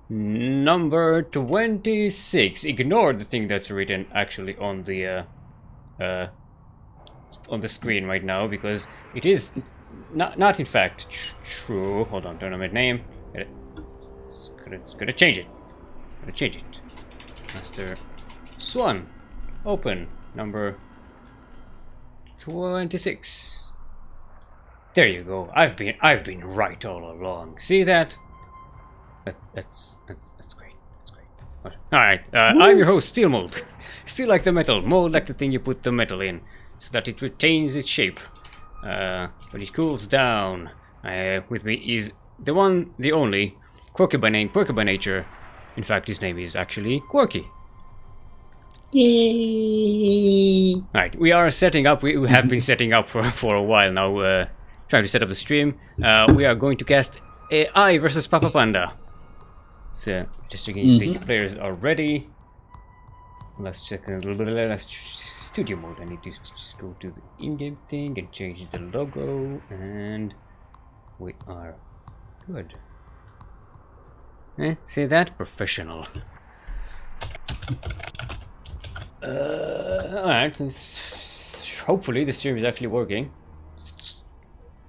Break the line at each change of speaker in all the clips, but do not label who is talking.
number 26. Ignore the thing that's written actually on the screen right now, because it is not in fact true. Hold on, tournament name. Gonna change it. Master Swan Open number 26. There you go. I've been right all along. See that? That's great. That's great. All right. I'm your host, Steelmold. Steel like the metal, mold like the thing you put the metal in, so that it retains its shape. But it cools down. With me is the one, the only, Quirky by name, Quirky by nature. In fact, his name is actually Quirky.
Yay!
Alright, we are setting up. We have been setting up for a while now. Trying to set up the stream. We are going to cast I versus Papa Panda. So, just checking if the players are ready. Let's check a little bit. Let's studio mode. I need to just go to the in-game thing and change the logo, and we are good. See that? Professional. Alright. Hopefully the stream is actually working.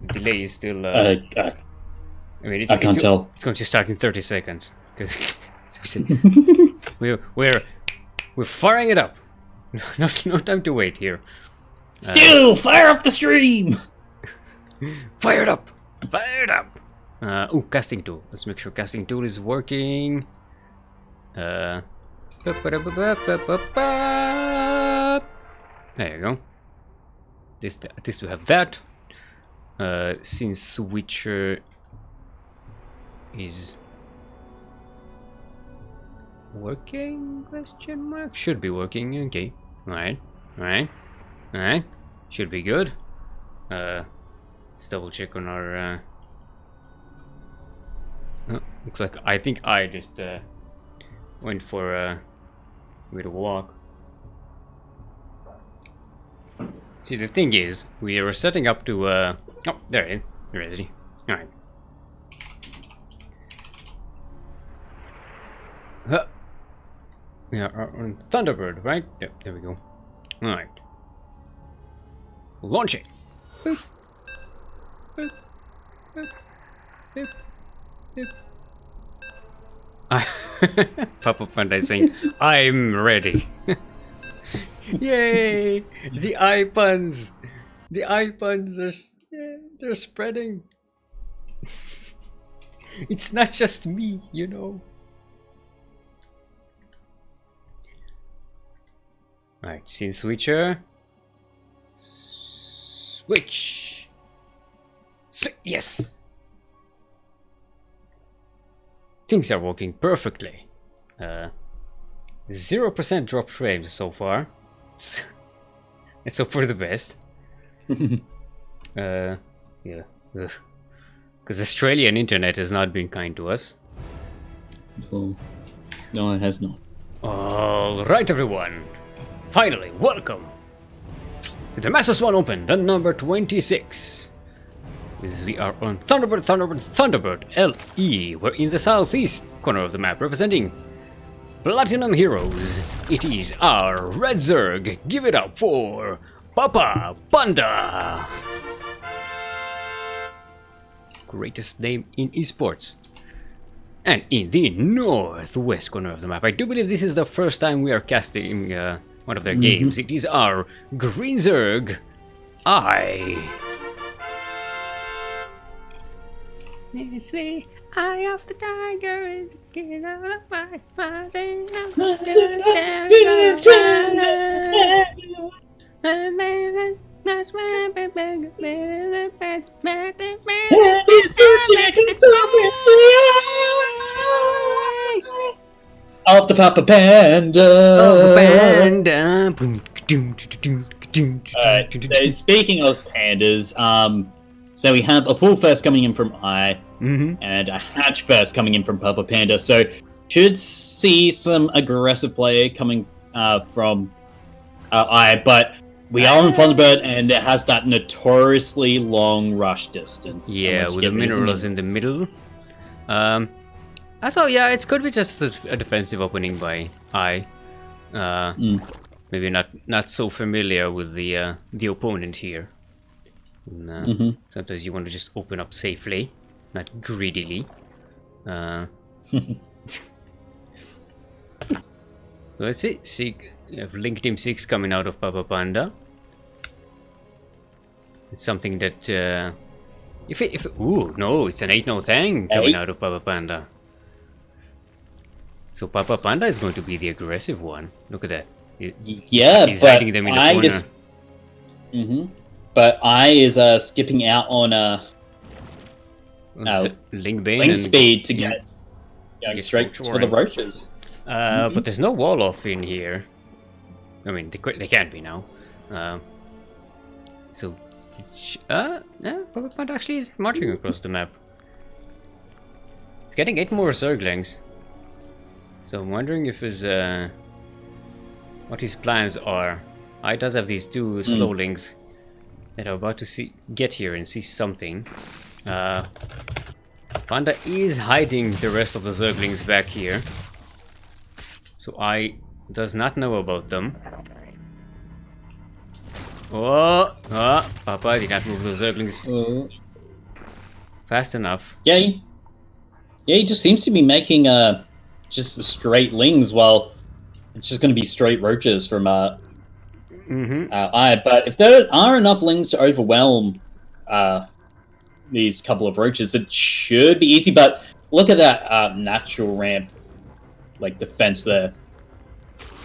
The delay is still. I mean,
I can't tell.
It's going to start in 30 seconds because we're firing it up. No time to wait here.
Still, fire up the stream.
Fire it up. Fire it up. Oh, casting tool. Let's make sure casting tool is working. There you go. At least we have that. Since switcher is working? Question mark. Should be working. Okay. Alright. Should be good. Let's double check on our. Looks like I think I just went for a walk. See, the thing is, we are setting up to oh, there it is. There is he. Alright. We are on Thunderbird, right? Yep, there we go. Alright. Launching. Boop. Boop. Boop. Boop. Boop. Papa Panda is saying, I'm ready. Yay! The eye puns! The eye puns are they're spreading. It's not just me, you know. Alright, scene switcher. Switch! Yes! Things are working perfectly. 0% drop frames so far. Let's hope for the best. Yeah. Because Australian internet has not been kind to us.
Oh, no, it has not.
Alright, everyone. Finally, welcome to the Master Swan Open, the number 26. Because we are on Thunderbird LE. We're in the southeast corner of the map, representing Platinum Heroes. It is our Red Zerg. Give it up for Papa Panda. Greatest name in esports. And in the northwest corner of the map, I do believe this is the first time we are casting one of their games. It is our Green Zerg. It's the eye of the tiger and the king of the fight.
Of the Papa Panda. So speaking of pandas, so we have a pull first coming in from I, and a hatch first coming in from Papa Panda. So should see some aggressive play coming from I, but we are on Thunderbird, and it has that notoriously long rush distance.
Yeah, with the minerals in the middle. So yeah, it could be just a defensive opening by I. Maybe not so familiar with the opponent here. And, sometimes you want to just open up safely, not greedily. So let's see. You have Link Team 6 coming out of Papa Panda. It's something that ooh, no, it's an 8-0 Thang coming out of Papa Panda. So Papa Panda is going to be the aggressive one. Look at that. He's
but
hiding them in the corner.
But I is skipping out on
Link Bane
Link
and
speed to get straight for the roaches.
But there's no wall off in here. I mean, they can't be now. So, Papa Panda actually is marching across the map. It's getting 8 more Zerglings. So I'm wondering if his what his plans are. I does have these 2 slowlings that are about to get here and see something. Panda is hiding the rest of the Zerglings back here. So I does not know about them. Oh, Papa did not move the Zerglings fast enough.
Yeah, he just seems to be making just straight lings while it's just going to be straight roaches from but if there are enough lings to overwhelm these couple of roaches, it should be easy. But look at that natural ramp, like defense there.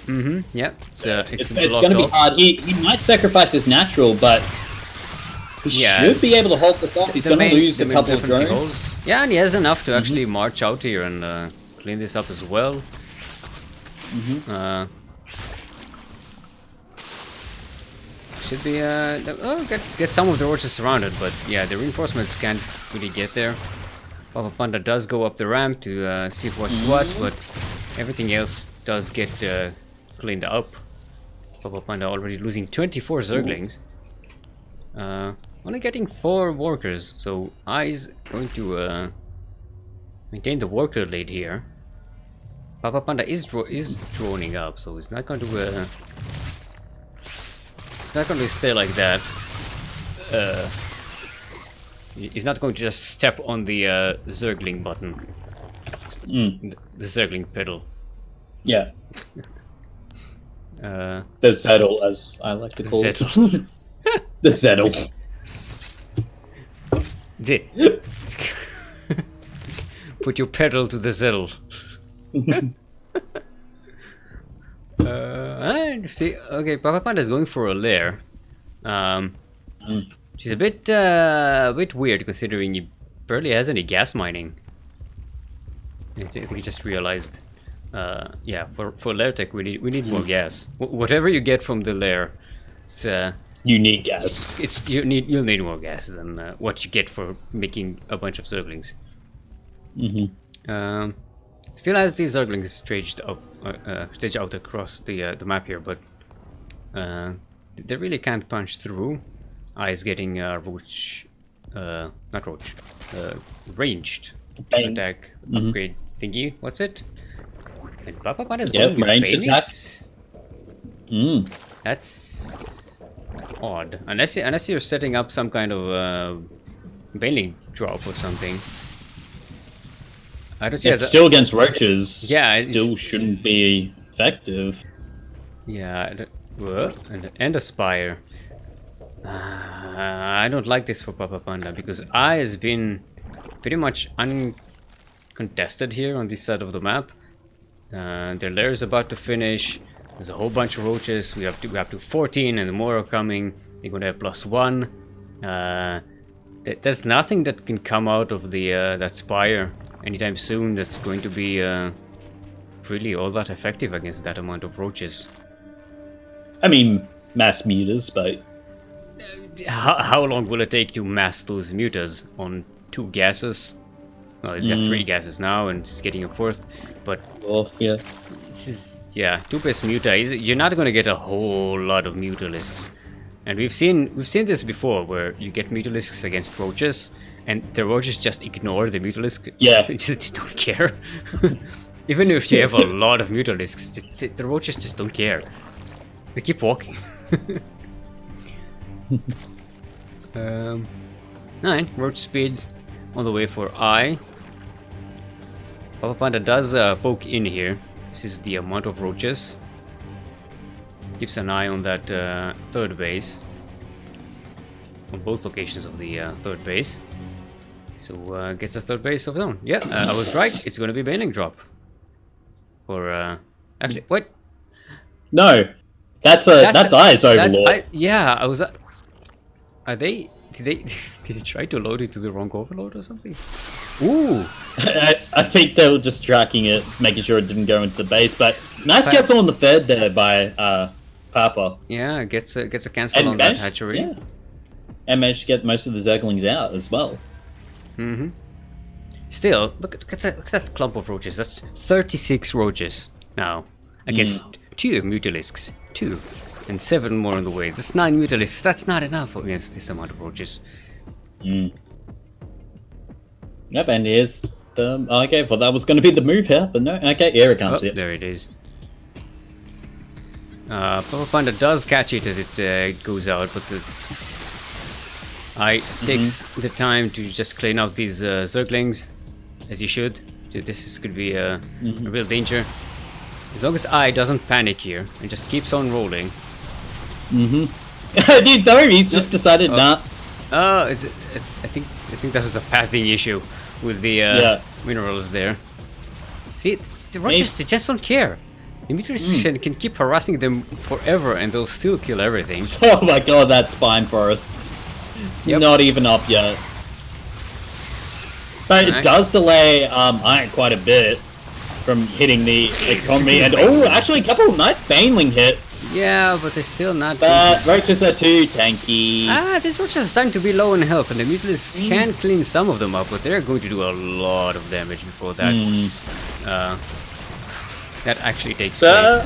Yeah, it's
going to be hard. He might sacrifice his natural, but he should be able to hold this off. He's going to lose a couple of drones.
Yeah, and he has enough to actually march out here and clean this up as well. Should be get some of the roaches surrounded, but yeah, the reinforcements can't really get there. Papa Panda does go up the ramp to see what's what, but everything else does get cleaned up. Papa Panda already losing 24 Zerglings. Only getting 4 workers, so I's going to maintain the worker lead here. Papa Panda is droning up, so he's not going to stay like that. He's not going to just step on the Zergling button, the Zergling pedal.
Yeah. The Zettel, as I like to call it. The Zettel.
Put your pedal to the Zettel. See, okay, Papa Panda is going for a lair. She's a bit weird considering he barely has any gas mining. I think he just realized. Yeah, for lair tech we need more gas. Whatever you get from the lair, it's
you need gas.
You'll need more gas than what you get for making a bunch of Zerglings. Still has these Zerglings staged out across the map here, but they really can't punch through. Is getting ranged attack upgrade thingy. What's it? And Papa Panda's going with
range attack.
That's odd. Unless you're setting up some kind of bailing drop or something. I don't see.
It's still against roaches.
Yeah,
it still shouldn't be effective.
Yeah, and a spire. I don't like this for Papa Panda because I has been pretty much uncontested here on this side of the map. Their lair is about to finish. There's a whole bunch of roaches. We have to 14, and more are coming. They're gonna have +1. There's nothing that can come out of the that spire anytime soon that's going to be really all that effective against that amount of roaches.
I mean, mass mutas, but
how long will it take to mass those mutas on 2 gases? Well, he's got 3 gases now, and he's getting a 4th. But
yeah,
this is 2-base muta. You're not going to get a whole lot of mutalisks, and we've seen this before, where you get mutalisks against roaches, and the roaches just ignore the Mutalisk.
Yeah.
They just don't care. Even if you have a lot of Mutalisks, the roaches just don't care. They keep walking. 9 roach speed on the way for I. Papa Panda does poke in here. This is the amount of roaches. Keeps an eye on that third base. On both locations of the third base. So gets a third base of his own. Yeah, I was right. It's going to be Baning drop. Or actually, wait.
No, that's I's Overlord.
Yeah, I was. Are they? Did they try to load it to the wrong overload or something? Ooh!
I think they were just tracking it, making sure it didn't go into the base. But nice gets on the third there by Papa.
Yeah, gets a cancel on that hatchery.
Yeah. And managed to get most of the Zerglings out as well.
Mm-hmm. Still, look at that clump of roaches. That's 36 roaches now against 2 Mutalisks. 2. And 7 more on the way. That's 9 Mutalisks. That's not enough against this amount of roaches.
Yep, and here's the... Okay, well that was going to be the move here, but no. Okay, here it comes.
Oh, there it is. Papa Panda does catch it as it goes out, but I takes the time to just clean out these Zerglings, as you should. This could be a real danger. As long as I doesn't panic here and just keeps on rolling.
Dude, don't, he's just decided not.
I think that was a pathing issue with the minerals there. See, the roaches, they just don't care. The Mutalisks can keep harassing them forever and they'll still kill everything.
Oh my god, that Spine Forest. It's not even up yet. But it does delay Iron quite a bit from hitting the economy. And actually a couple of nice Baneling hits.
Yeah, but they're still not...
But roaches are too tanky.
These roaches are starting to be low in health, and the Mutalisks can clean some of them up, but they're going to do a lot of damage before that that actually takes place.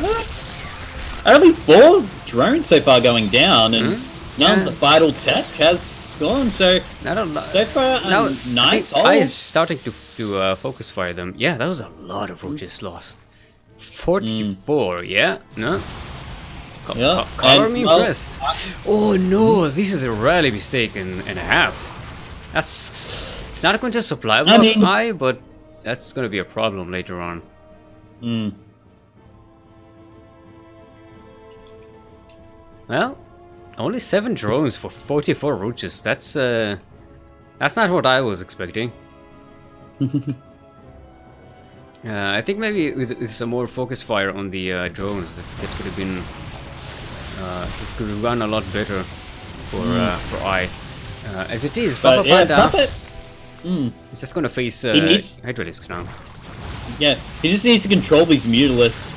Only 4 drones so far going down, and none of the vital tech has gone, so so far nice
I is starting to focus fire them. Yeah, that was a lot of roaches lost. 44, yeah? No? Color me impressed. Oh no, this is a rally mistake and a half. It's not going to supply block but that's going to be a problem later on. Well, only 7 drones for 44 roaches. That's not what I was expecting. I think maybe with some more focus fire on the drones, that could have been it could run a lot better for I. As it is, Papa Panda is just gonna face Hydralisks now.
Yeah, he just needs to control these Mutalisks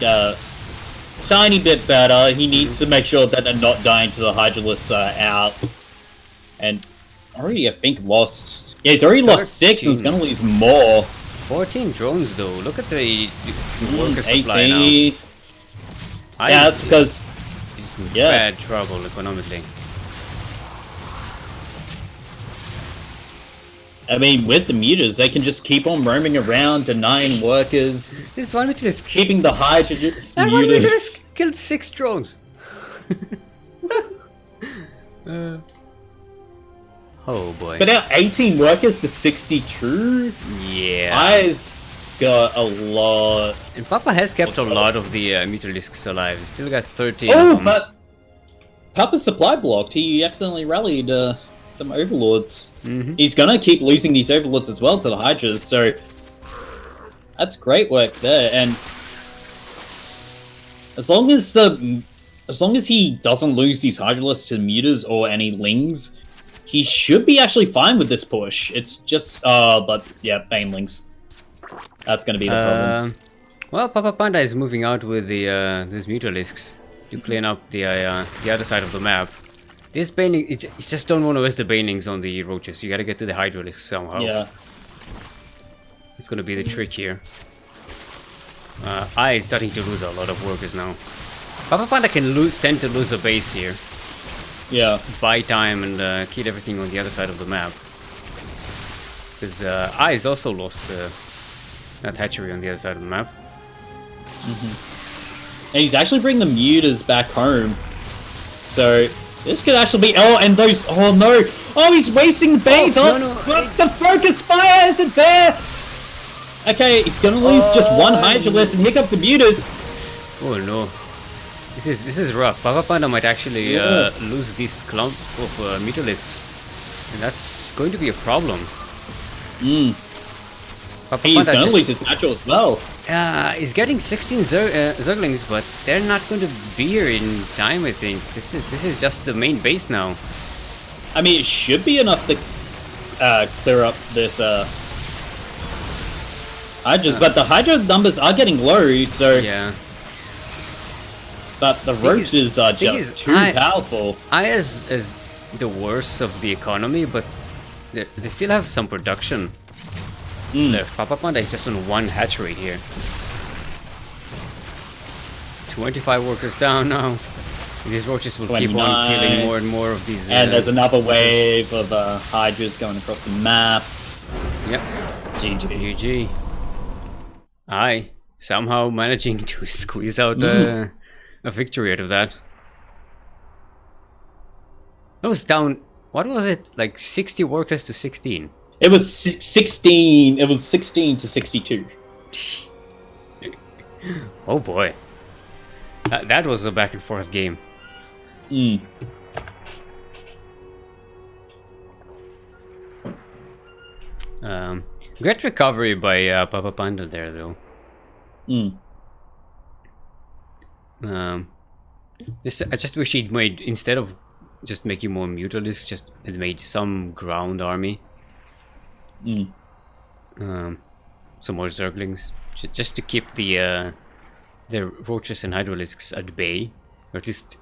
tiny bit better. He needs to make sure that they're not dying to the Hydralisks out. And already, I think, lost... Yeah, he's already lost 6 and he's gonna lose more.
14 drones, though. Look at the worker supply
80.
now.
Yeah, that's because...
He's in bad trouble economically.
I mean, with the Mutas, they can just keep on roaming around, denying workers.
This one Mutalisk...
Keeping the Hydralisks...
That one Mutalisk killed 6 drones. Oh boy.
But now 18 workers to 62?
Yeah.
I've got a lot.
And Papa has kept a lot of the Mutalisks alive. He's still got 13
Oh,
of them.
but Papa's supply blocked. He accidentally rallied some Overlords. He's gonna keep losing these Overlords as well to the Hydras, so that's great work there. And as long as he doesn't lose these Hydralisks to Mutas or any Lings, he should be actually fine with this push. It's just, but yeah, Banelings. That's going to be the problem.
Well, Papa Panda is moving out with the these Mutalisks to clean up the other side of the map. This Baning, you just don't want to waste the Banelings on the roaches. You got to get to the Hydralisks somehow.
Yeah.
It's going to be the trick here. I is starting to lose a lot of workers now. Papa Panda can tend to lose a base here.
Yeah.
Just buy time and kill everything on the other side of the map. Because Eyes also lost that hatchery on the other side of the map.
And he's actually bringing the mutas back home. So this could actually be... Oh, and those... Oh, no. Oh, he's wasting bait.
Oh, no.
The focus fire isn't there. Okay, he's going to lose just one Hydralisk, and here comes the mutas.
Oh, no. This is rough. Papa Panda might actually lose this clump of Mutalisks. And that's going to be a problem. Papa
He's
Panda
going to lose his natural as well.
He's getting 16 Zerglings, but they're not going to be here in time, I think. This is just the main base now.
I mean, it should be enough to clear up this Hydras, but the Hydra numbers are getting low, so...
Yeah.
But the roaches are just too powerful.
Aya's is the worst of the economy, but they still have some production. Papa Panda is just on one hatchery here. 25 workers down now. These roaches will keep on killing more and more of these.
And there's another wave of Hydras going across the map.
Yep. GG. Aye. Somehow managing to squeeze out a victory out of that. It was down, what was it? Like 60 workers to 16.
It was 16. It was 16 to 62.
Oh boy. That was a back and forth game. Great recovery by Papa Panda there, though. I just wish he'd made, instead of just making more Mutalisks, just had made some ground army. Some more Zerglings, just to keep the roaches and Hydralisks at bay, or at least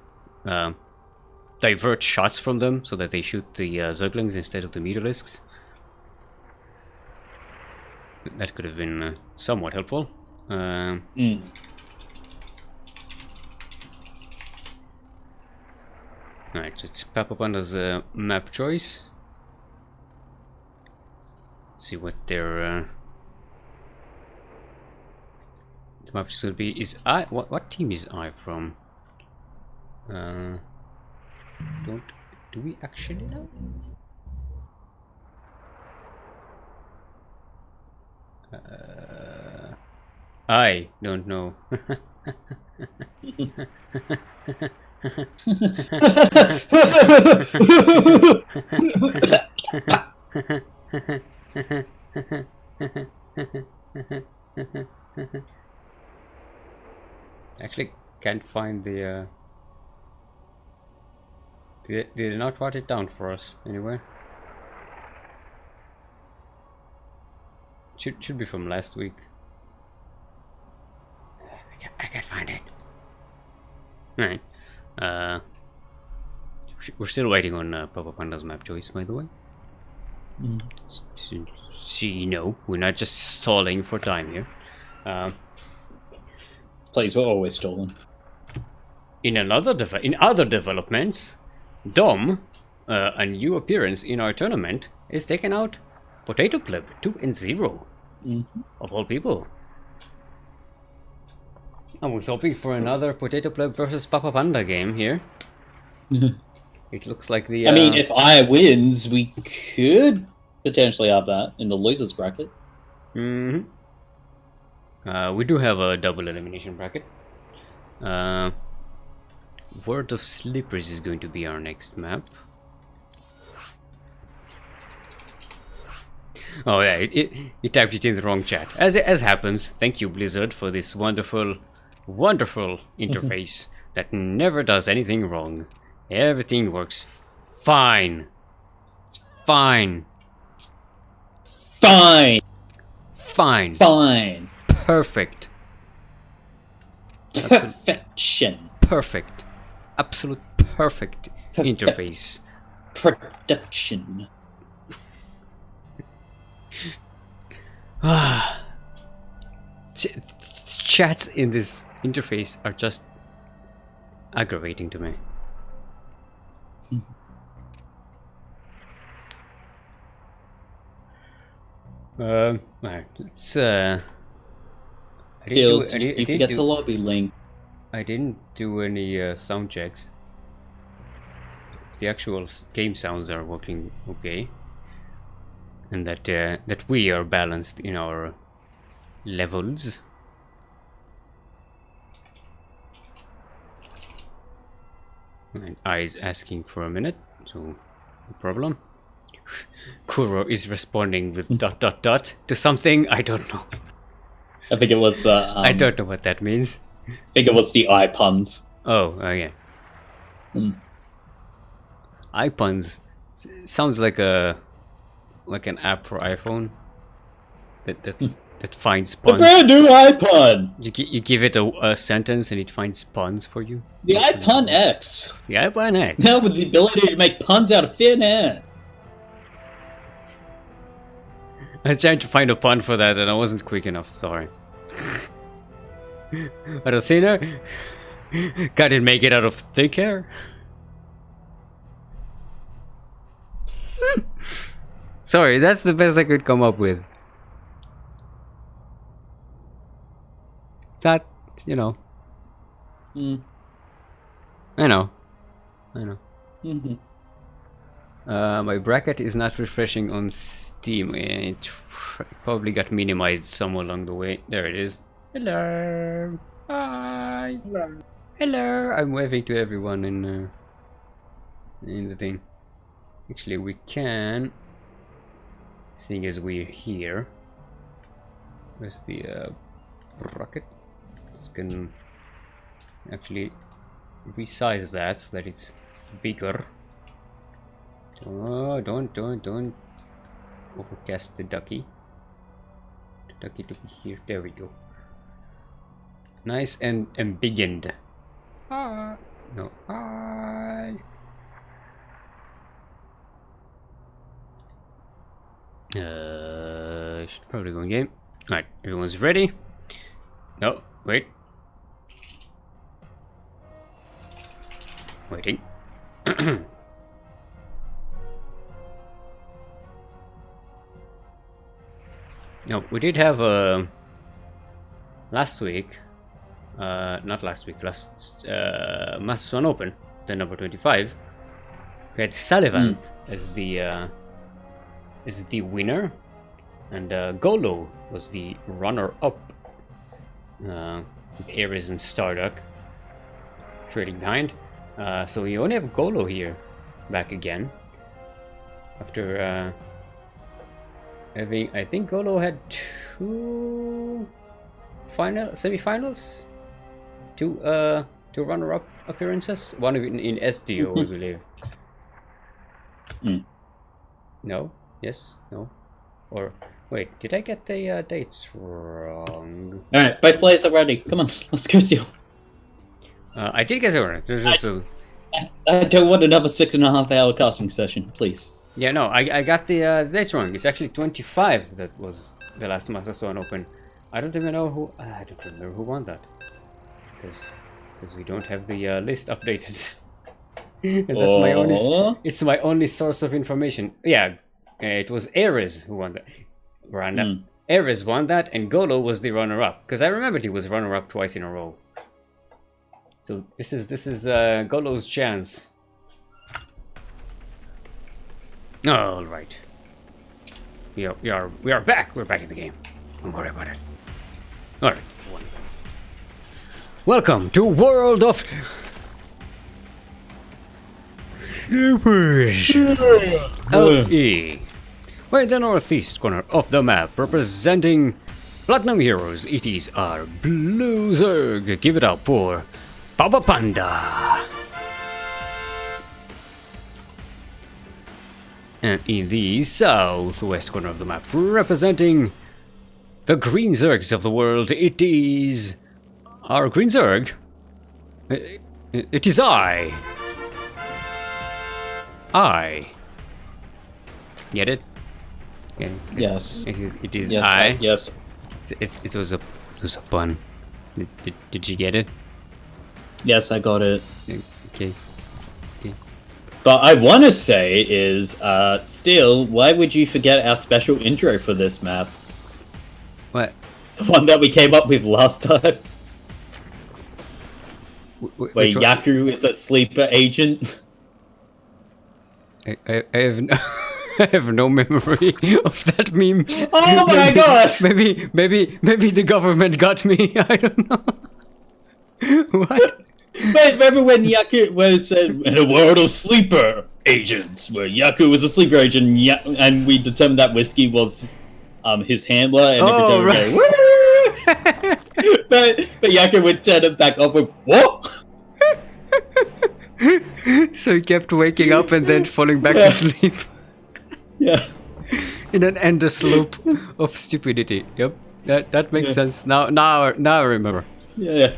divert shots from them so that they shoot the Zerglings instead of the Mutalisks. That could have been somewhat helpful. Alright, so it's Papa Panda's map choice. Let's see what their the map choice will be. Is I what team is I from? Do we actually know? I don't know. Actually can't find the did they not write it down for us anyway? Should be from last week. I can't find it. Alright. We're still waiting on Papa Panda's map choice, by the way. So you know, we're not just stalling for time here.
Please, we're always stalling.
In other developments, Dom, a new appearance in our tournament, is taken out Potato Pleb 2-0. Of all people. I was hoping for another Potato Pleb versus Papa Panda game here. It looks like the...
I mean, if I wins, we could potentially have that in the losers bracket.
We do have a double elimination bracket. World of Slippers is going to be our next map. Oh yeah, it typed it in the wrong chat. As happens. Thank you, Blizzard, for this wonderful interface that never does anything wrong. Everything works fine. It's fine.
Fine.
Fine.
Fine.
Perfect.
Perfection.
Perfect. Absolute perfect interface.
Production.
Chats in this interface are just aggravating to me. Alright, let's I
Still,
didn't
you forget the lobby link.
I didn't do any sound checks. The actual game sounds are working okay, and that we are balanced in our levels. And I is asking for a minute, so no problem. Kuro is responding with ... to something I don't know.
I think it was the.
I don't know what that means.
I think it was the eye puns.
Oh, yeah. iPuns sounds like an app for iPhone that finds
The
puns.
brand new iPun!
You give it a sentence and it finds puns for you.
The iPun X!
The iPun X.
Now with the ability to make puns out of thin air!
I was trying to find a pun for that and I wasn't quick enough, sorry. Out of thin air? God didn't make it out of thick hair? Sorry, that's the best I could come up with. It's not, you know. I know. My bracket is not refreshing on Steam. It probably got minimized somewhere along the way. There it is. Hello. Hi. Hello. I'm waving to everyone in the thing. Actually, we can, seeing as we're here. Where's the bracket? This can actually resize that so that it's bigger. Oh, don't overcast the ducky. The ducky to be here. There we go. Nice and embiggened. Ah, no. Hi. Should probably go in game. Alright, everyone's ready. No, wait. Waiting. No, we did have last week, not last week, last Master Swan Open, the number 25. We had Sullivan as the winner, and Golo was the runner-up, with Ares and Starduck trading behind. So we only have Golo here, back again. After having, I think Golo had two semi-finals, two runner-up appearances. One in SDO, I believe. No. Yes? No? Or wait, did I get the dates wrong?
Alright, both players are ready. Come on, let's go steal.
I did get it right. There's just
I don't want another 6.5 hour casting session, please.
Yeah, no, I got the dates wrong. It's actually 25 that was the last Master Swan Open. I don't even know who. I don't remember who won that. Because we don't have the list updated. And that's my only. It's my only source of information. Yeah. It was Ares who won that. Ares won that, and Golo was the runner-up. Because I remembered he was runner-up twice in a row. So this is Golo's chance. All right. We are back. We're back in the game. Don't worry about it. All right. Welcome to World of Supers. LE. We're in the northeast corner of the map, representing Platinum Heroes. It is our Blue Zerg. Give it up for Papa Panda. And in the southwest corner of the map, representing the Green Zergs of the world, it is our Green Zerg. It is I. Get it?
Yes.
It is
yes,
I.
Yes.
It was a pun. Did you get it?
Yes, I got it.
Okay.
But I want to say is, Steel, why would you forget our special intro for this map?
What?
The one that we came up with last time? Where Yaku is a sleeper agent?
I have no, I have no memory of that meme.
Oh my god!
Maybe the government got me. I don't know. What?
But remember when Yaku said, in a world of sleeper agents, where Yaku was a sleeper agent, and we determined that Whiskey was his handler, and every time
right.
but Yaku would turn it back off with, what?
So he kept waking up and then falling back to sleep.
Yeah.
In an endless loop of stupidity. Yep. That makes sense. Now I remember.
Yeah.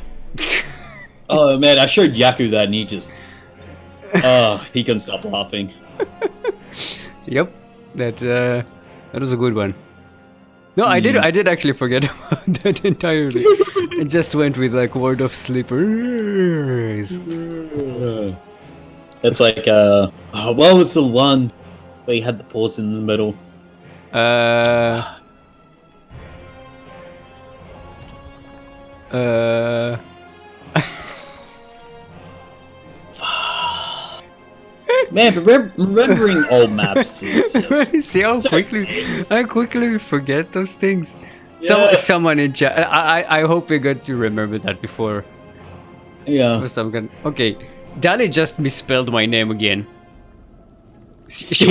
Oh man, I showed Yaku that and he just he couldn't stop laughing.
Yep. That was a good one. No, I did actually forget about that entirely. It just went with like word of sleepers.
It's like what was the one where you had the pause in the middle? Man, remembering old maps is just...
See how I quickly forget those things.
Yeah.
Someone in chat. I hope we got to remember that before.
Yeah.
First I'm gonna. Okay, Dali just misspelled my name again. She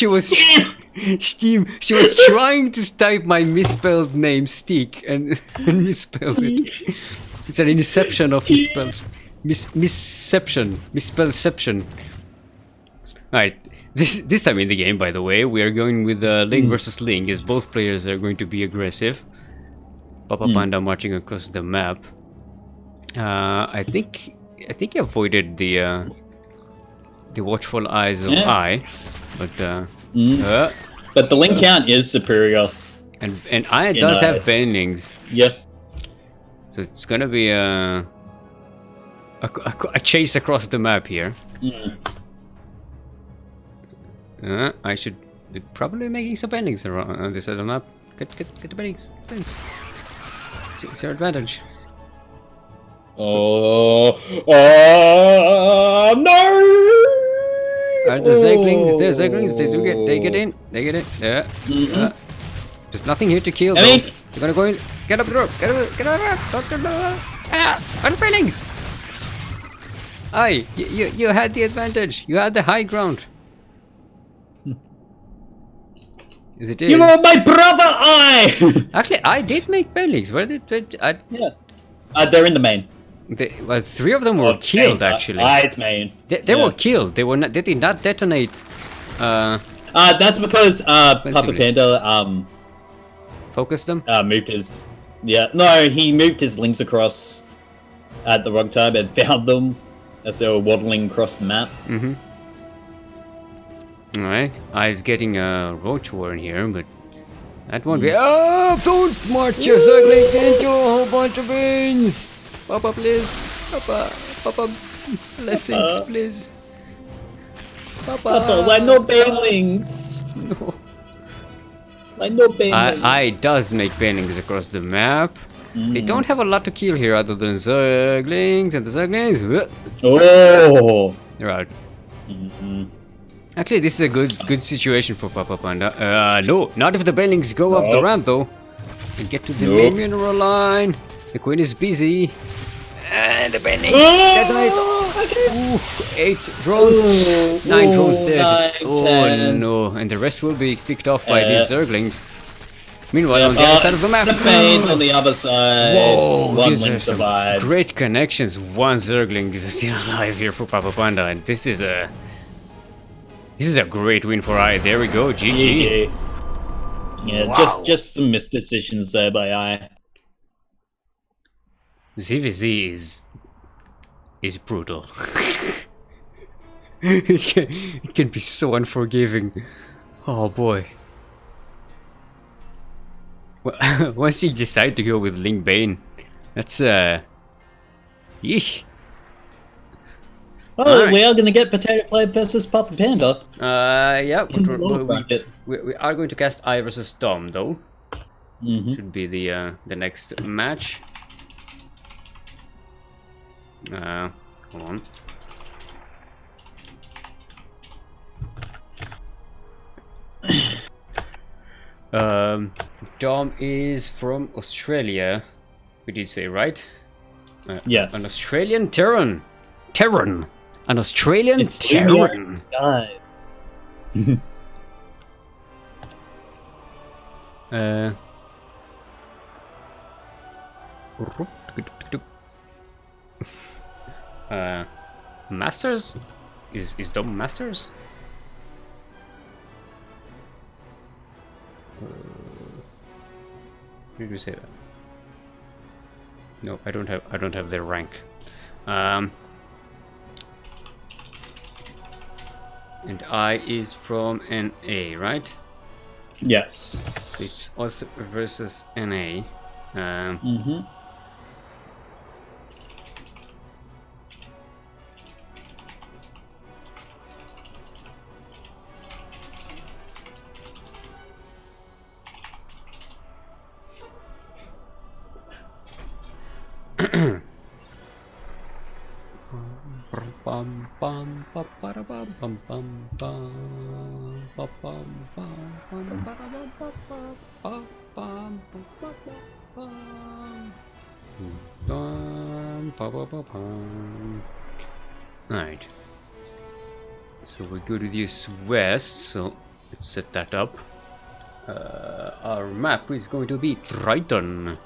was Steam. She was trying to type my misspelled name Steak and misspelled it. It's an inception of misspelled. Misspellception. Alright, this time in the game, by the way, we are going with Ling versus Ling, as both players are going to be aggressive. Papa Panda marching across the map. I think he avoided the watchful eyes of I, but
but the Ling count is superior.
And I does have bendings.
Yeah.
So it's gonna be a chase across the map here. I should be probably making some bendings around on this side of the map. Get the bendings. Thanks. It's your advantage.
Oh no!
Are the Zeglings? They're Zeglings. They get in. Yeah. There's nothing here to kill. Though. You're gonna go in. Get up the rope. Get up the rope. On the bendings. Aye, you had the advantage. You had the high ground. Is it?
You are my brother, I.
Actually, I did make bendings. Where did
Yeah. They're in the main.
Well, 3 of them were killed. Actually,
I's main.
They were killed. They were not. They did not detonate.
That's because Papa Panda
focused them.
Moved his. Yeah. No, he moved his links across at the wrong time and found them as they were waddling across the map.
Alright, I's getting a roach warren here, but that won't be. Oh, don't march your Zerglings into a whole bunch of beans! Papa, please. Papa, blessings, please.
Papa, why no banelings?
No.
Why no banelings?
I does make banelings across the map. They don't have a lot to kill here other than Zerglings and the Zerglings.
Oh!
They're out. Actually, this is a good situation for Papa Panda. No, not if the banelings go up the ramp though. And get to the main mineral line. The queen is busy. And the banelings detonate. Ooh, 8 drones. 9 drones dead.
10.
No, and the rest will be picked off by these Zerglings. Meanwhile, on the other side of the map,
the pains on the other side.
Whoa,
one
these
link
are some
survives.
great connections. One Zergling is still alive here for Papa Panda, and this is a great win for I. There we go, GG.
Yeah,
Wow.
just some missed decisions there by I.
ZVZ is brutal. it can be so unforgiving. Oh boy. Well, once you decide to go with Ling Bane, that's yeesh.
Oh,
Alright.
we are going to get Potato Player versus Papa Panda.
Yeah,
In the world bracket.
we are going to cast I versus Dom, though.
Mm-hmm.
Should be the next match. Hold on. Dom is from Australia. We did say, right?
Yes.
An Australian Terran. Terran. An Australian
It's
Terran.
God.
Masters? Is Dom Masters? Did we say that? No, I don't have their rank. And I is from NA, right?
Yes.
So it's also versus NA.
Mm-hmm.
Alright. So we go to this west, so let's set that up. Our map is going to be Triton.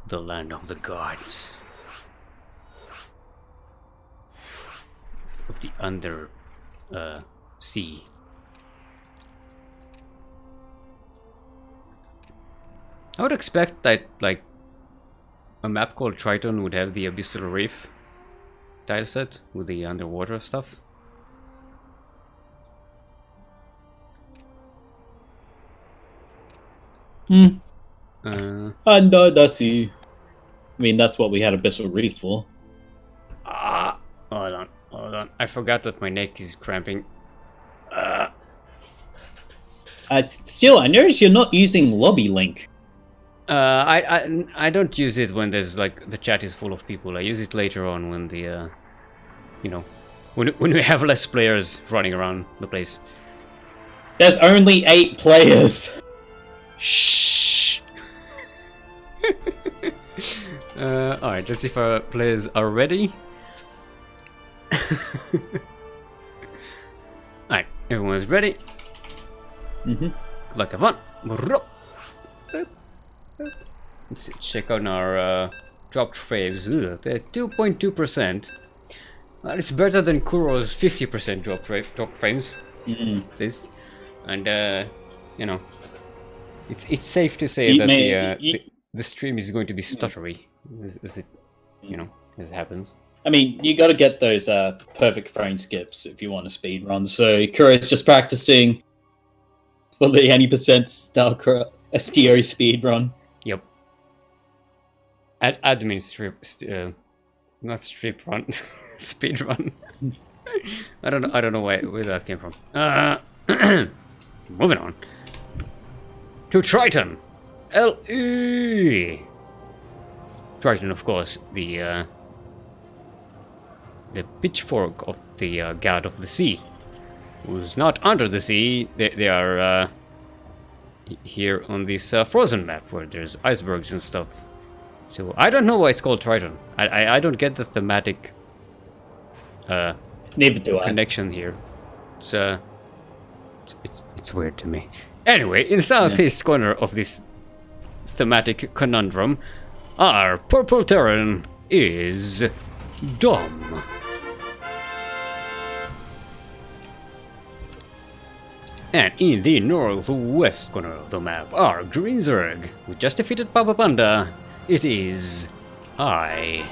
The land of the gods. Of the under sea. I would expect that, like, a map called Triton would have the Abyssal Reef tileset with the underwater stuff.
Under the sea. I mean, that's what we had Abyssal Reef for.
Hold on. I forgot that my neck is cramping.
Still, I noticed you're not using Lobby Link.
I don't use it when there's like the chat is full of people. I use it later on when the you know, when we have less players running around the place.
There's only 8 players.
Shh. Alright, let's see if our players are ready. Alright, everyone's ready. Like a fun. Let's check out our dropped frames. Ugh, they're 2.2%. It's better than Kuro's 50% drop frames. This, and you know, it's safe to say that the stream is going to be stuttery, as it, you know, as it happens.
I mean, you got to get those perfect frame skips if you want to speed run. So Kuro's just practicing for the 80% STO speed run.
Yep. Admin strip, not strip run, speed run. I don't know where that came from. Moving on to Triton. LE. Triton, of course, the pitchfork of the god of the sea, who's not under the sea. They are here on this frozen map where there's icebergs and stuff. So I don't know why it's called Triton. I don't get the thematic
Neither do I.
connection here. It's weird to me. Anyway, in the southeast corner of this thematic conundrum, our purple Terran is Dom. And in the northwest corner of the map, our green Zerg, who just defeated Papa Panda, it is I.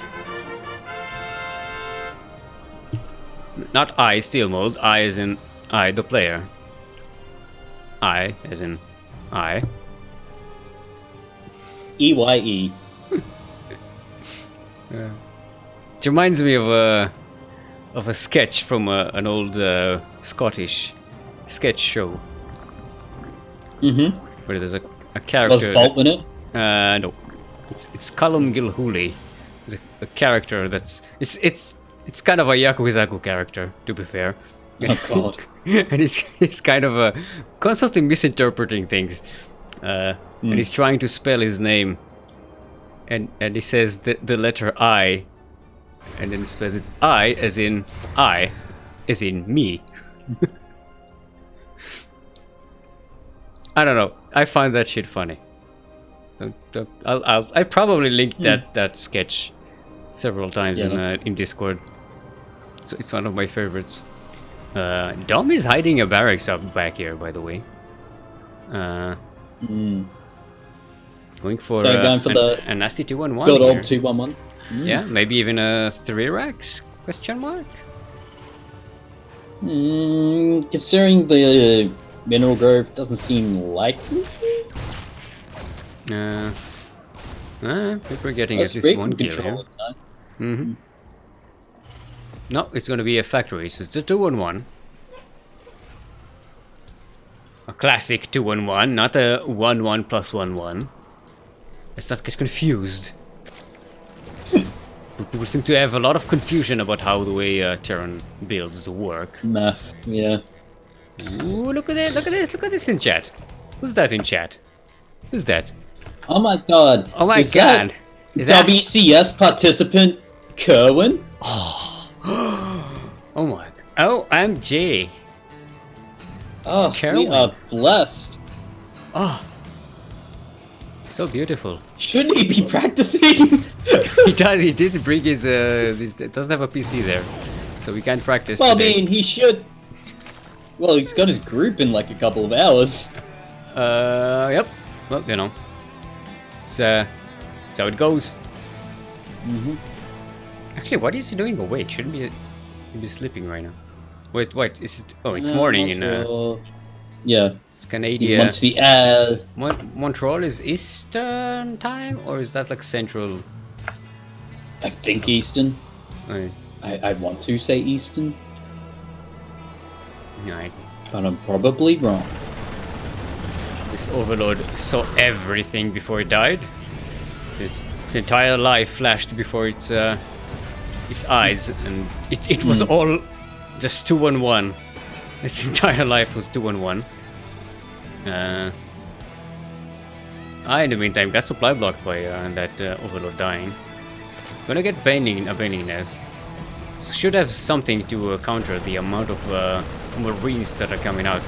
Not I, Steelmold. I as in I, the player. I as in I.
EYE.
It reminds me of a sketch from an old Scottish sketch show.
Mm-hmm.
Where there's a character.
Was Bolt in it?
No, it's Callum Gilhooly. It's a character that's it's kind of a Yakuzaku character, to be fair.
Oh God.
And he's kind of constantly misinterpreting things, and he's trying to spell his name, and he says the letter I, and then he spells it I as in me. I don't know. I find that shit funny. I probably linked that sketch several times in Discord. So it's one of my favorites. Dom is hiding a barracks up back here, by the way. Going for a nasty 2-1-1.
Good old 2-1-1.
Yeah, maybe even a 3 racks? Question mark.
Considering the mineral growth doesn't seem likely.
We're getting at least one kill here. No, it's going to be a factory, so it's a 2-1-1. A classic 2-1-1, not a 1-1 plus 1-1. Let's not get confused. People seem to have a lot of confusion about how the way Terran builds work.
Math, yeah.
Ooh, look at it, look at this in chat. Who's that in chat? Who's that?
Oh my God.
Oh my God.
Is that WCS participant Kerwin?
Oh my. Oh, I'm Jay.
Oh, we are blessed.
Oh. So beautiful.
Shouldn't he be practicing?
He does. He didn't bring his. Doesn't have a PC there, so we can't practice.
Well,
today.
I mean, he should. Well, he's got his group in like a couple of hours.
Yep. Well, you know. So, that's how it goes. Actually, what is he doing awake? Shouldn't be. He'd be sleeping right now. Wait. Is it? Oh, it's morning in.
Yeah.
It's Canadian.
Once the air.
Montreal is Eastern time, or is that like Central?
I think Eastern.
Right.
I want to say Eastern.
Right.
But I'm probably wrong.
This Overlord saw everything before it died. Its entire life flashed before its eyes, and it was all just 2-1-1. Its entire life was 2-1-1. In the meantime, got supply blocked by that Overlord dying. Gonna get a Baning Nest. Should have something to counter the amount of Marines that are coming out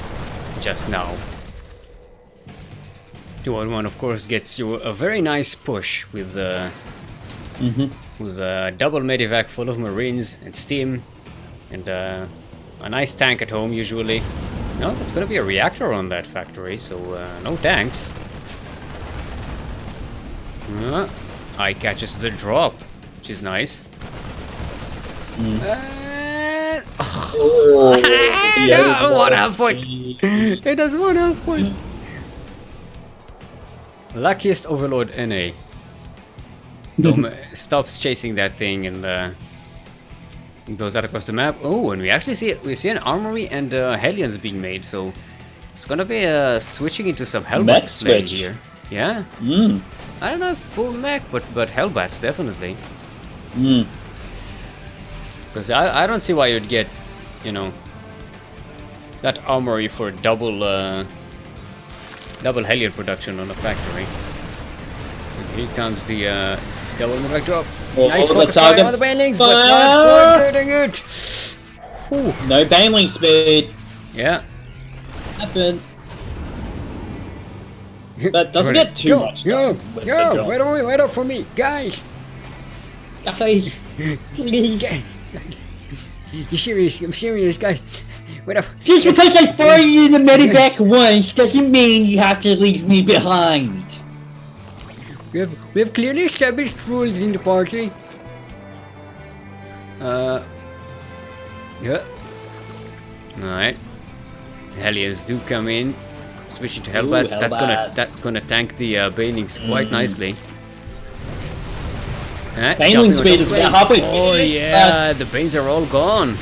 just now. 2-1-1, of course, gets you a very nice push with a double medivac full of Marines and steam, and a nice tank at home usually. No, it's gonna be a reactor on that factory, so no tanks. I catches the drop, which is nice. No, 1 health point. It does 1 health point. Luckiest Overlord NA. Dom stops chasing that thing and goes out across the map. Oh, and we actually see an armory and Hellions being made, so it's gonna be switching into some Hellbats play here. Yeah. I don't know if full mech, but Hellbats definitely. Because I don't see why you'd get, you know, that armory for double Hellion production on a factory. And here comes the double medivac drop. Nice focus fire on the banelings, but not getting it. Whew.
No baneling speed.
Yeah.
Happened. That doesn't get too much.
Yo, wait up for me, guys.
Guys.
You serious? I'm serious, guys. Wait up.
Just because I fire you in the medivac once doesn't mean you have to leave me behind.
We have clearly established rules in the party. Yeah. Alright. Hellions do come in. Switching to Hellbats. That's gonna tank the banelings quite nicely.
Baneling speed is about halfway.
Oh yeah, the Banes are all gone.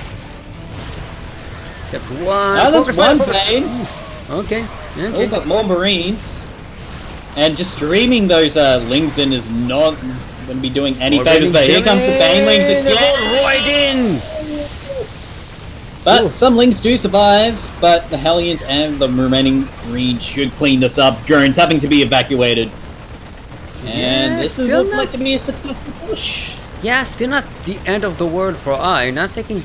Except one.
Now there's one Bane.
Okay.
Oh, but more Marines. And just streaming those Lings in is not going to be doing any favors, but here comes the Banelings again.
Right in!
But some Lings do survive, but the Hellions and the remaining Marines should clean this up. Drones having to be evacuated. And this looks like to be a successful push.
Yeah, still not the end of the world for I. Not taking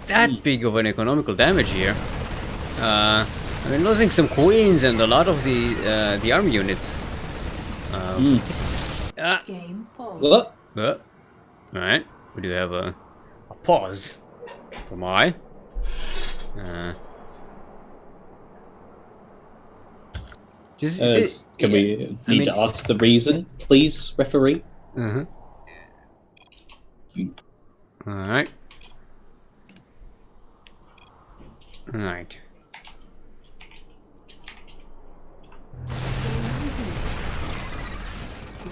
that big of an economical damage here. I mean, losing some queens and a lot of the army units.
Game pause.
Alright, we do have a pause from I.
Can we need to ask the reason, please, referee?
Alright. Alright.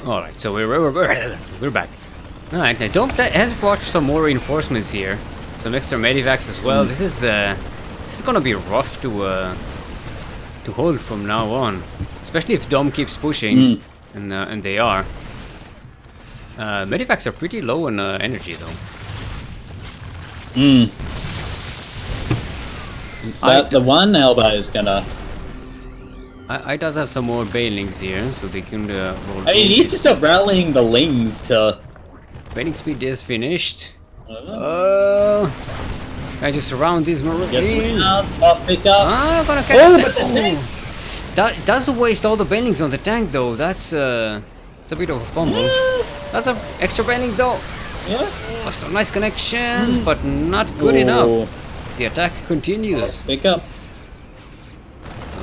Alright, so we're back. Alright, now don't has watched some more reinforcements here. Some extra medivacs as well. This is gonna be rough to hold from now on. Especially if Dom keeps pushing, and they are. Medivacs are pretty low on energy though.
But the one Elba is gonna...
I does have some more Banelings here, so they can roll.
Hey, he needs to stop rallying the Lings to...
Bailing speed is finished. I just surround these Marines.
Pick up.
Gonna catch that does waste all the Banelings on the tank though. That's a bit of a fumble. That's some extra Banelings though.
Yeah.
Some nice connections, but not good enough. The attack continues.
Pick up.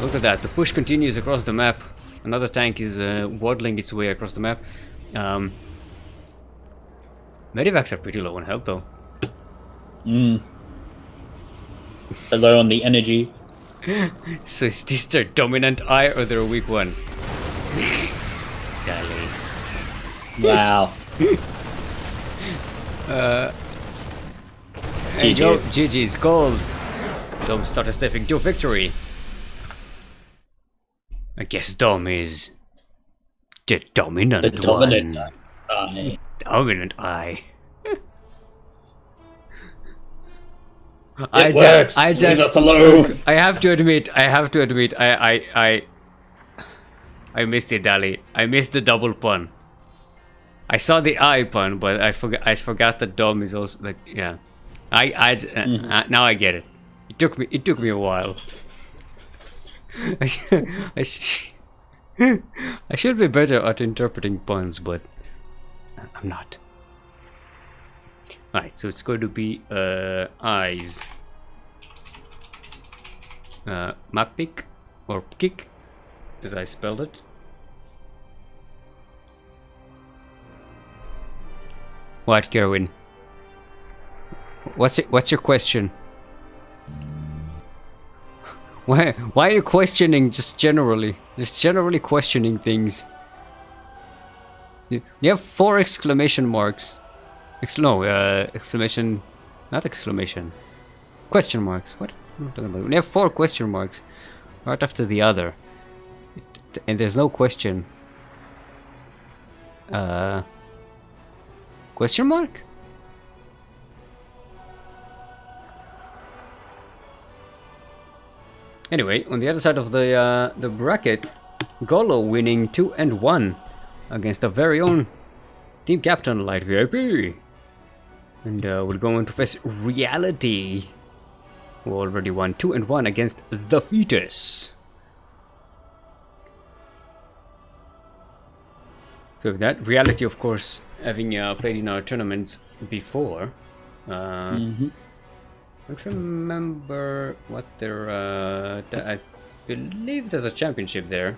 Look at that, the push continues across the map. Another tank is waddling its way across the map. Medivacs are pretty low on health though.
They're low on the energy.
So is this their dominant eye or their weak one? Dally.
Wow.
Hey, Joe, GG's gold. Dom started stepping to victory. I guess Dom is the dominant one.
Dominant eye.
Dominant eye.
It works. Leave us alone.
I have to admit, I missed it, Dali. I missed the double pun. I saw the eye pun, but I forgot that Dom is also like, yeah. Now I get it. It took me a while. I should be better at interpreting puns, but I'm not. Alright, so it's going to be eyes. Map pick or kick, because I spelled it. What, Kerwin? What's your question? Why are you questioning just generally? Just generally questioning things. You have 4 exclamation marks. Exclamation, not exclamation. Question marks. What am I talking about? We have 4 question marks, right after the other, and there's no question. Question mark? Anyway, on the other side of the bracket, Golo winning 2-1 against our very own team captain Light VIP. And we're going to face Reality, who already won 2-1 against the Fetus. So with that, Reality, of course, having played in our tournaments before. I don't remember what their... I believe there's a championship there.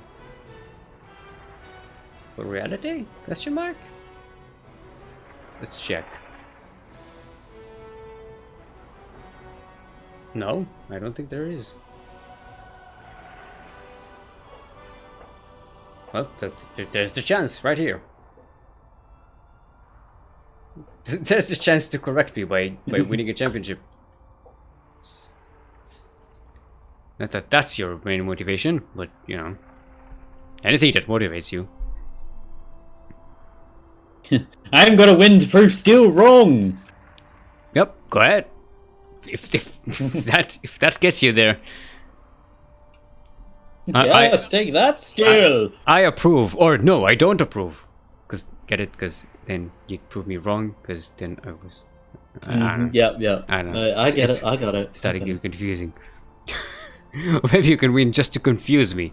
For Reality? Question mark? Let's check. No, I don't think there is. Well, there's the chance right here. There's a chance to correct me by winning a championship. Not that that's your main motivation, but you know, anything that motivates you.
I'm gonna win to prove Steel wrong.
Yep, go ahead. If that gets you there.
Yes, take that, Steel.
I approve, or no, I don't approve. Because then you'd prove me wrong. Because then I was. I don't know.
Yeah.
I don't know.
I get it. I got it.
Starting to get confusing. Or maybe you can win just to confuse me.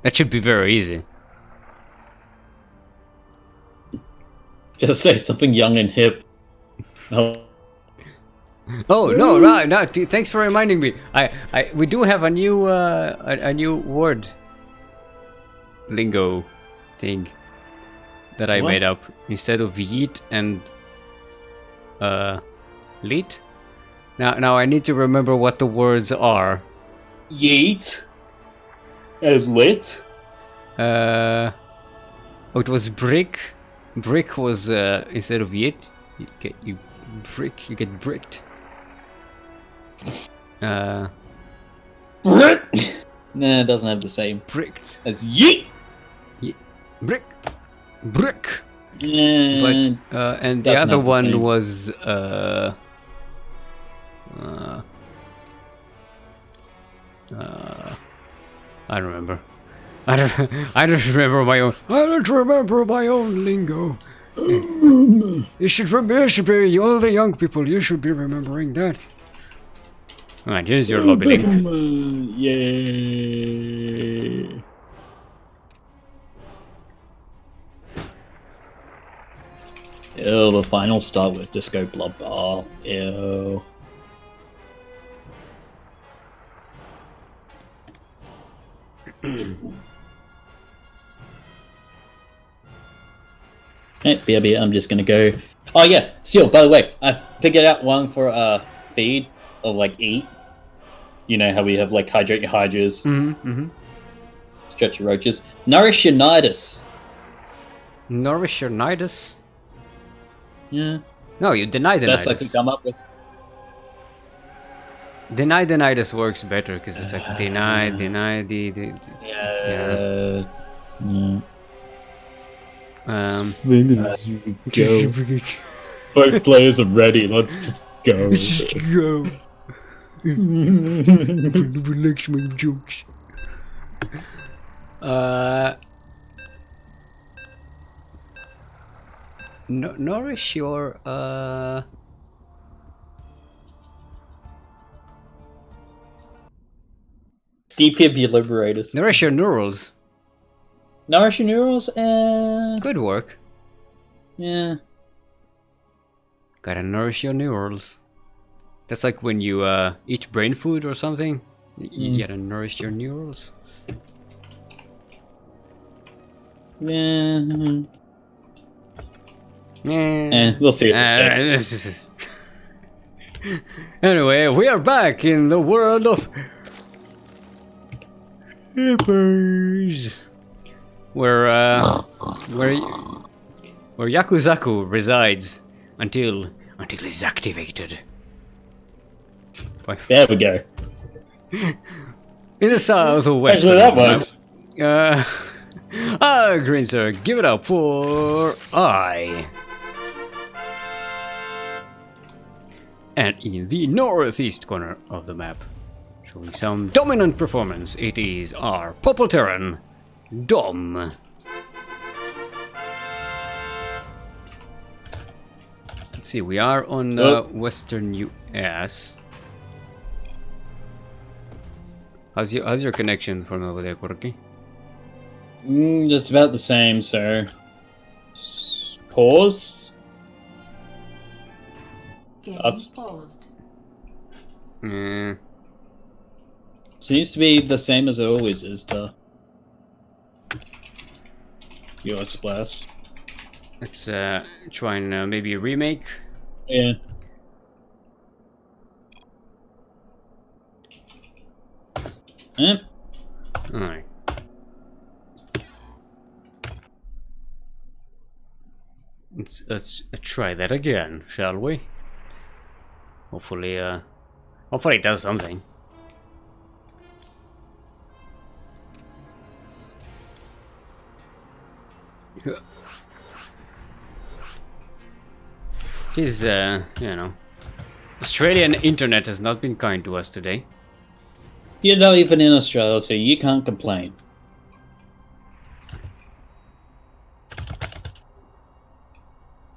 That should be very easy.
Just say something young and hip. Oh.
Oh no! Dude, thanks for reminding me. We do have a new word lingo thing that I made up instead of yeet and leet. Now I need to remember what the words are.
Yeet and lit.
Oh, it was brick. Brick was instead of yeet. You get bricked.
Brick. Nah, it doesn't have the same.
Bricked.
As yeet.
Brick. Brick. But
But
and the other one was I don't remember. I don't remember my own. I don't remember my own lingo. You should be all the young people. You should be remembering that. Alright, here's your lobby link.
Yay! Ew, the final start with Disco Bloodbath. Ew. BRB, I'm just gonna go. Oh yeah, Seal, by the way, I figured out one for feed of like eat. You know how we have like hydrate your hydras, stretch your roaches, nourish your nidus.
Nourish your nidus?
Yeah.
No, you deny the
Best
nidus.
I could come up with.
Deny the nidus works better because it's like deny the
Yeah. Both players are ready. Let's just go.
Let's go. Relax my jokes. Nourish your
DPB Liberators.
nourish your neurals.
Nourish your neurals?
Good work.
Yeah.
Gotta nourish your neurals. That's like when you eat brain food or something. You gotta nourish your neurals.
Yeah. We'll see what this gets.
Anyway, we are back in the world of hippers, where Yakuzaku resides until he's activated.
There we go.
In the southwest.
Actually, that works.
Green sir, give it up for I. And in the northeast corner of the map, showing some dominant performance, it is our Purple Terran, Dom. Let's see, we are on Western US. How's your connection from over there, Quirky?
It's about the same, so... Pause? That's
paused.
Seems to be the same as it always is to US West.
Let's try and maybe remake.
Yeah.
Alright. Let's try that again, shall we? Hopefully, hopefully it does something. This, you know, Australian internet has not been kind to us today.
You're not even in Australia, so you can't complain.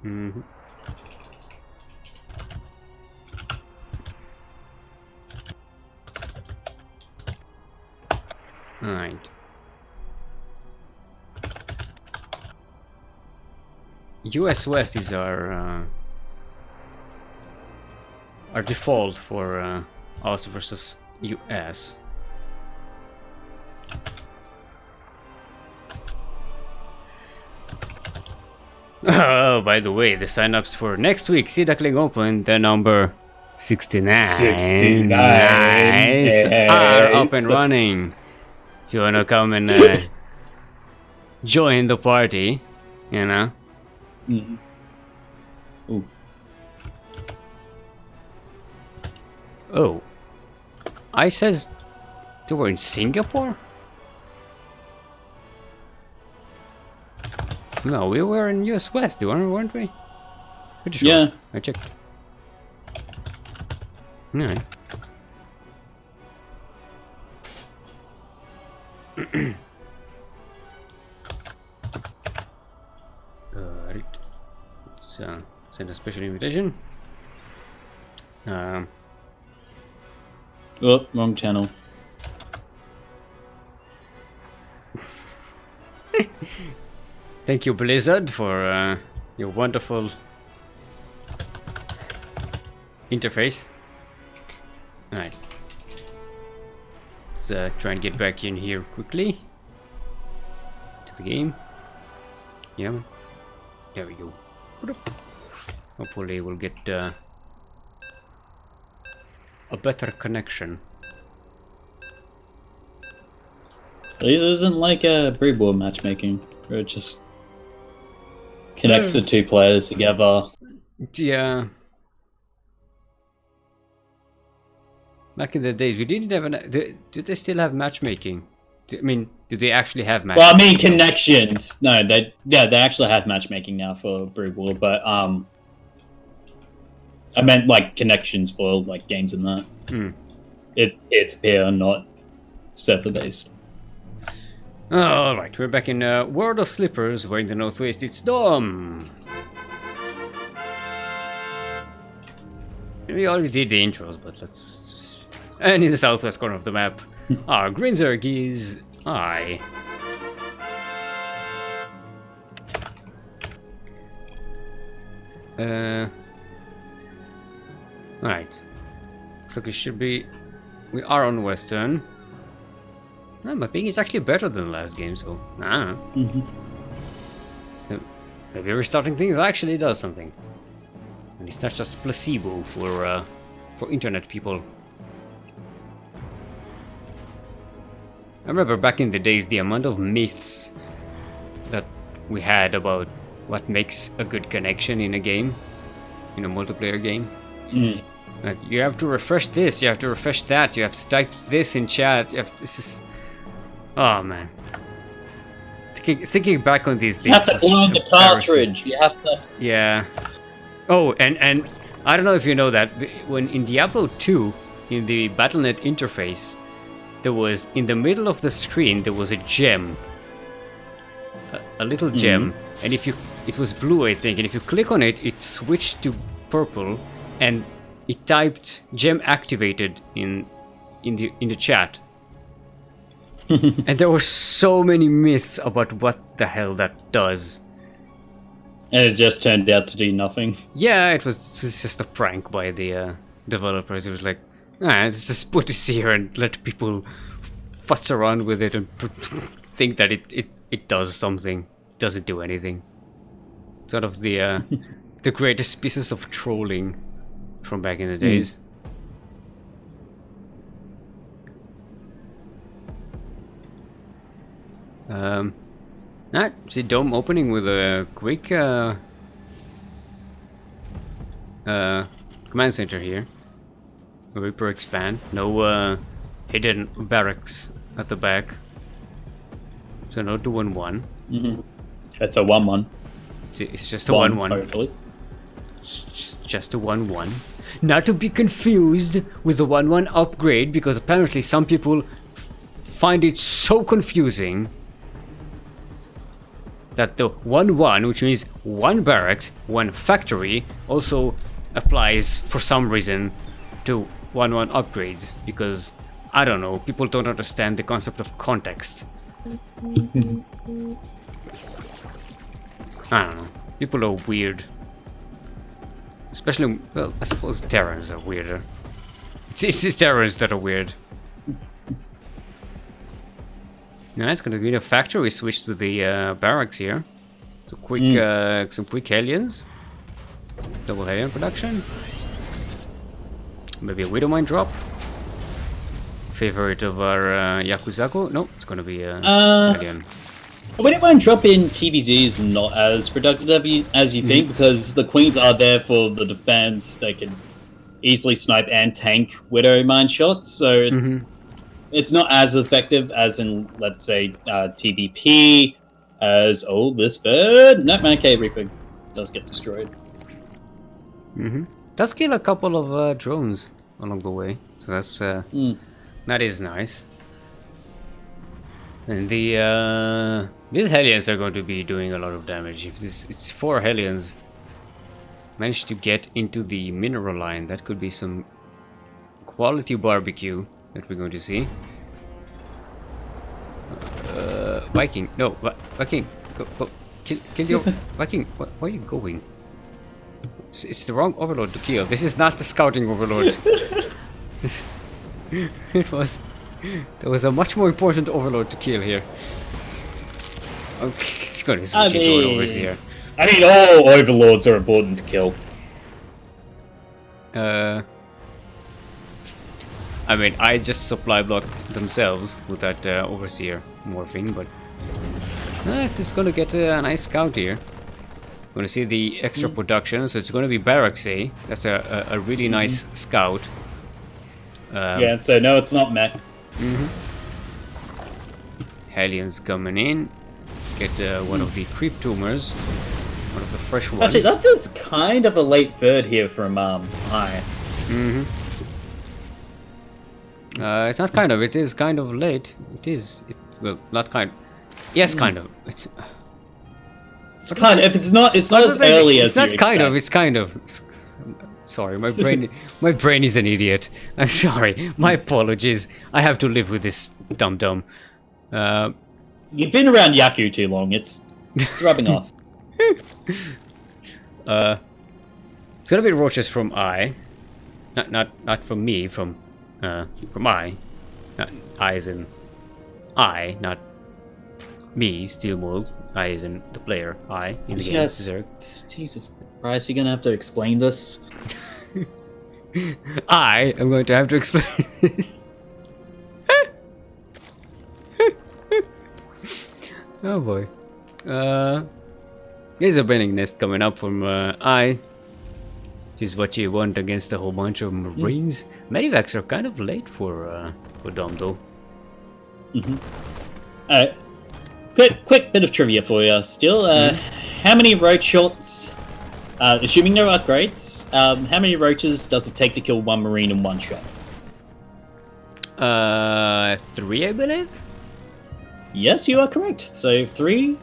Mm-hmm. Alright. US West is our default for us versus US. Oh, by the way, the sign-ups for next week's Duckling Open, the number 69,
69.
Nice.
Yes.
Are up and running. If you wanna come and join the party, you know.
Mm. Ooh.
Oh, I says they were in Singapore? No, we were in US West, weren't we? Pretty sure.
Yeah.
I checked. Alright. Right. Let's send a special invitation.
Oh, wrong channel.
Thank you, Blizzard, for your wonderful interface. Alright. Let's try and get back in here quickly to the game. Yeah, there we go. Hopefully we'll get a better connection.
This isn't like a Breed War matchmaking, where it just connects the two players together.
Yeah. Back in the days, we didn't have an. Do they still have matchmaking? I mean, do they actually have matchmaking?
Well, I mean connections. No, they actually have matchmaking now for Breed War, but I meant like connections for like games and that.
Hmm.
It's peer, not server based.
Alright, we're back in World of Slippers, where in the northwest it's Dom. We already did the intros, but let's. And in the southwest corner of the map, our Grinzerg is I. Alright. Looks like we should be. We are on Western. No, my ping is actually better than the last game, so I don't know. Maybe restarting things actually does something. And it's not just placebo for internet people. I remember back in the days the amount of myths that we had about what makes a good connection in a game, in a multiplayer game. Like, you have to refresh this, you have to refresh that, you have to type this in chat. This is. Oh man. Thinking back on these things.
You have to blind the cartridge. You have to.
Yeah. Oh, and I don't know if you know that, when in Diablo 2, in the Battle.net interface, there was, in the middle of the screen, there was a gem. A little gem. And if you, it was blue, I think, and if you click on it, it switched to purple, and it typed gem activated in the chat. And there were so many myths about what the hell that does.
And it just turned out to do nothing.
Yeah, it was just a prank by the developers. It was like, let's just put this here and let people futz around with it and think that it does something. It doesn't do anything. Sort of the greatest pieces of trolling from back in the days. See Dome opening with a quick command center here. Reaper expand. No hidden barracks at the back. So no 2-1-1.
It's a 1-1.
It's just a 1-1. Just a 1-1. Not to be confused with the 1-1 upgrade, because apparently some people find it so confusing that the 1-1, which means 1 barracks, 1 factory, also applies for some reason to 1-1 upgrades, because I don't know, people don't understand the concept of context. I don't know, people are weird. Especially, well, I suppose Terrans are weirder. It's the Terrans that are weird. Now it's gonna be the factory switch to the barracks here. So quick, some quick Hellions. Double Hellion production. Maybe a Widowmine drop. Favorite of our Yakuzaku? No, it's gonna be a Hellion.
A Widowmine drop in TBZ is not as productive as you think, because the Queens are there for the defense. They can easily snipe and tank Widowmine shots, so it's not as effective as in, let's say, TBP, as, this bird, no, okay, Reaper does get destroyed.
Does kill a couple of drones along the way, so that's, that is nice. And the, these Hellions are going to be doing a lot of damage. If it's 4 Hellions manage to get into the mineral line, that could be some quality barbecue that we're going to see. Viking, no, Viking, go, kill your Viking. Where are you going? It's the wrong overlord to kill. This is not the scouting overlord. There was a much more important overlord to kill here. Oh, it's going to switch over here.
I mean, all overlords are important to kill.
I mean, I just supply blocked themselves with that overseer morphing, but it's gonna get a nice scout here. Gonna see the extra production, so it's gonna be barracks, eh? That's a really nice scout.
Yeah, so no, it's not mech.
Hellions coming in. Get one of the creep tumors. One of the fresh ones.
Actually, that's just kind of a late third here from I.
It's not kind of. It is kind of late. It is. Well, not kind. Yes, kind of. It's
kind of. If it's not as early as you expect.
It's not kind of. It's kind of. Sorry, my brain is an idiot. I'm sorry. My apologies. I have to live with this dum-dum.
You've been around Yaku too long. It's rubbing off.
It's gonna be roaches from I, not from me. From I. Not I as in I, not me. Steelmold. I as in the player. I in the game.
Yes. Jesus Christ, you're gonna have to explain this.
I am going to have to explain this. Oh boy. Here's a bending nest coming up from I. This is what you want against a whole bunch of Marines. Medivacs are kind of late for Dom though.
Alright. Quick bit of trivia for you. Still, how many roach shots, assuming no upgrades, how many roaches does it take to kill 1 Marine in 1 shot?
3, I believe?
Yes, you are correct. So 3.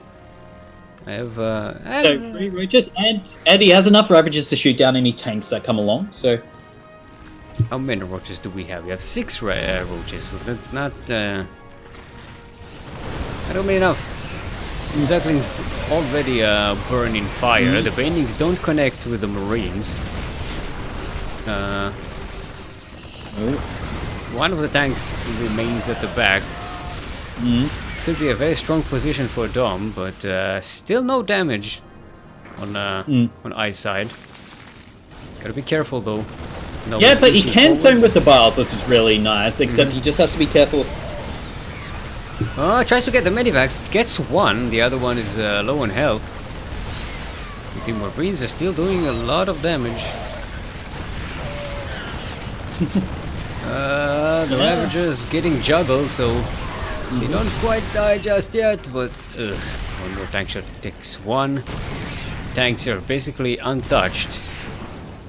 I have,
so 3 roaches, and Eddie has enough ravages to shoot down any tanks that come along, so...
How many roaches do we have? We have 6 roaches, so that's not, I don't mean enough. The Ducklings already burn in fire. The Banelings don't connect with the Marines. One of the tanks remains at the back. This could be a very strong position for Dom, but still no damage on I's side. Gotta be careful though. No,
yeah, but he can zone with the bars, which is really nice, except he just has to be careful.
Oh, tries to get the medivacs, gets one, the other one is low on health. The Marines are still doing a lot of damage. The Ravager's getting juggled, so they don't quite die just yet, but one more tank shot takes one. Tanks are basically untouched.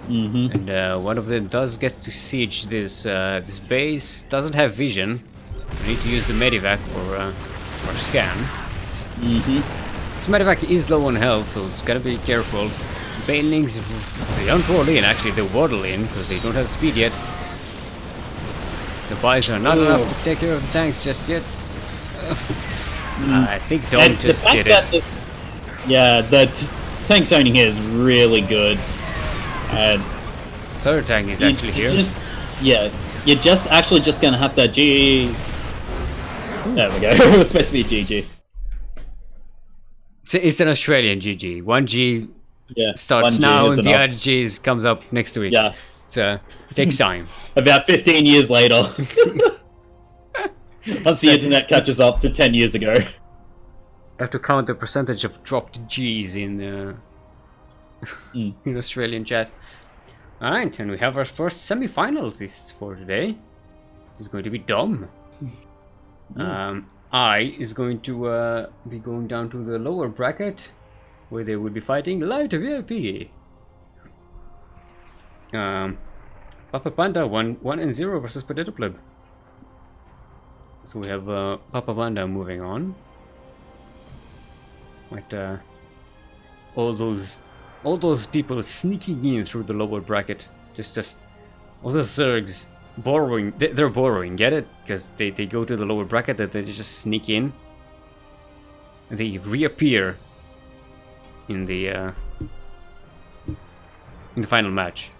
And one of them does get to siege this this base. Doesn't have vision. We need to use the medivac for scan. This medivac is low on health, so it's gotta be careful. Banelings, they don't roll in, actually they waddle in because they don't have speed yet. The buys are not enough to take care of the tanks just yet. I think Dom just did it.
Yeah, the tank zoning here is really good. And
third tank is actually here.
You're just actually just gonna have that G. There we go. It was supposed to be GG.
It's an Australian GG. 1G starts
1G
now, and the
enough.
other G comes up next week.
Yeah.
So it takes time.
About 15 years later. Once the internet catches up to 10 years ago.
I have to count the percentage of dropped G's in in Australian chat. Alright, and we have our first semi-finalist for today. This is going to be Dom. I is going to be going down to the lower bracket, where they will be fighting Light VIP. Papa Panda 1-0 versus Potato Pleb. So we have Papa Panda moving on. But all those people sneaking in through the lower bracket, just all the Zergs borrowing. They're borrowing, get it? Because they go to the lower bracket, that they just sneak in, and they reappear in the final match.